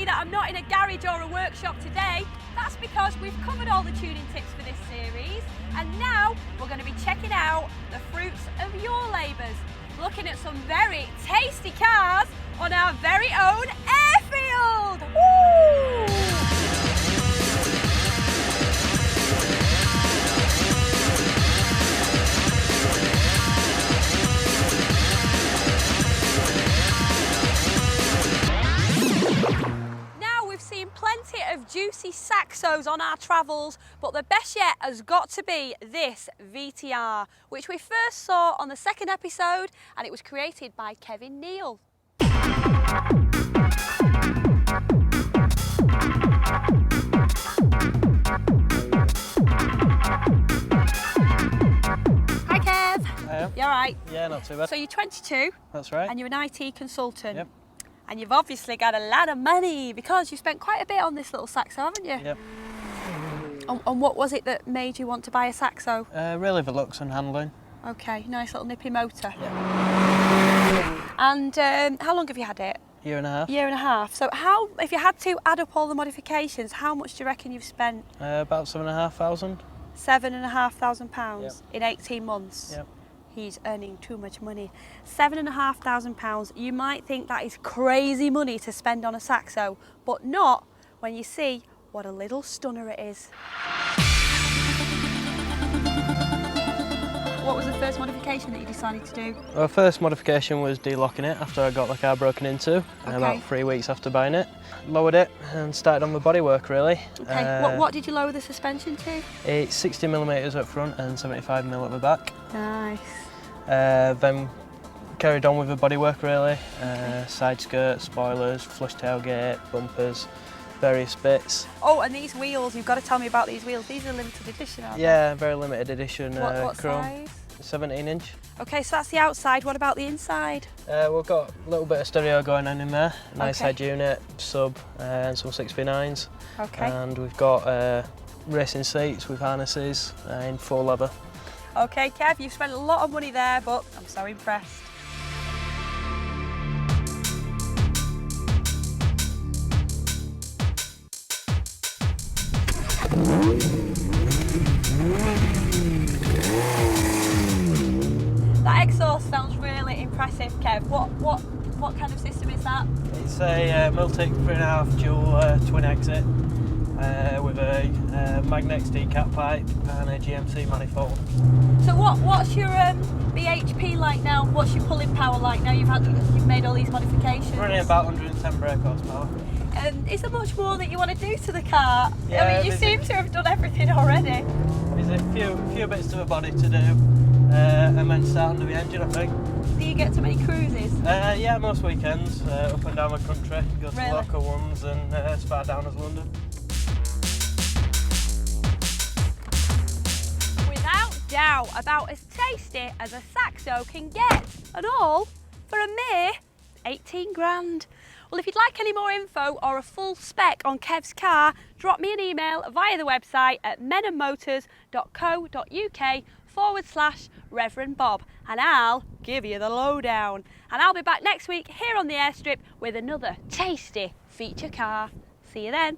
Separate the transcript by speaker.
Speaker 1: see that I'm not in a garage or a workshop today, that's because we've covered all the tuning tips for this series, and now we're going to be checking out the fruits of your labours, looking at some very tasty cars on our very own airfield. Woo! Plenty of juicy Saxos on our travels, but the best yet has got to be this VTR, which we first saw on the second episode, and it was created by Kevin Neale. Hi Kev.
Speaker 2: Hiya.
Speaker 1: You alright?
Speaker 2: Yeah, not too bad.
Speaker 1: So you're 22.
Speaker 2: That's right.
Speaker 1: And you're an IT consultant.
Speaker 2: Yep.
Speaker 1: And you've obviously got a lot of money because you spent quite a bit on this little Saxo, haven't you?
Speaker 2: Yep.
Speaker 1: And what was it that made you want to buy a Saxo?
Speaker 2: Really the looks and handling.
Speaker 1: Okay, nice little nippy motor.
Speaker 2: Yeah.
Speaker 1: And how long have you had it?
Speaker 2: Year and a half.
Speaker 1: Year and a half. So how, if you had to add up all the modifications, how much do you reckon you've spent?
Speaker 2: About £7,500.
Speaker 1: £7,500
Speaker 2: Yep.
Speaker 1: in 18 months?
Speaker 2: Yep.
Speaker 1: He's earning too much money. £7,500. You might think that is crazy money to spend on a Saxo, but not when you see what a little stunner it is. What was the first modification that you decided to do?
Speaker 2: Our first modification was delocking it after I got the car broken into, about 3 weeks after buying it. Lowered it and started on the bodywork really.
Speaker 1: Okay, what did you lower the suspension to?
Speaker 2: It's 60mm up front and 75mm at the back.
Speaker 1: Nice.
Speaker 2: Then carried on with the bodywork really, side skirts, spoilers, flush tailgate, bumpers, various bits.
Speaker 1: Oh, and these wheels, you've got to tell me about these wheels. These are limited edition, aren't they?
Speaker 2: Yeah, very limited edition
Speaker 1: What
Speaker 2: chrome.
Speaker 1: size?
Speaker 2: 17-inch.
Speaker 1: Okay, so that's the outside. What about the inside?
Speaker 2: We've got a little bit of stereo going on in there, a nice
Speaker 1: Okay.
Speaker 2: head unit, sub, and some 6v9s.
Speaker 1: Okay.
Speaker 2: And we've got racing seats with harnesses in full leather.
Speaker 1: Okay, Kev, you've spent a lot of money there, but I'm so impressed. That exhaust sounds really impressive, Kev. What kind of system is that?
Speaker 2: It's a Multic 3.5 dual twin exit with a Magnex decat pipe and a GMC manifold.
Speaker 1: So what's your BHP like now? What's your pulling power like now you've made all these modifications?
Speaker 2: Running about 110 brake horsepower.
Speaker 1: Is there much more that you want to do to the car?
Speaker 2: Yeah,
Speaker 1: I mean, you seem to have done everything already.
Speaker 2: There's a few bits to the body to do, and then start under the engine, I think.
Speaker 1: Do you get to many cruises?
Speaker 2: Yeah, most weekends, up and down the country. Go to
Speaker 1: Really?
Speaker 2: local ones and as far down as London.
Speaker 1: Without doubt, about as tasty as a Saxo can get, and all for a mere 18 grand. Well, if you'd like any more info or a full spec on Kev's car, drop me an email via the website at menandmotors.co.uk/Reverend Bob, and I'll give you the lowdown. And I'll be back next week here on the airstrip with another tasty feature car. See you then.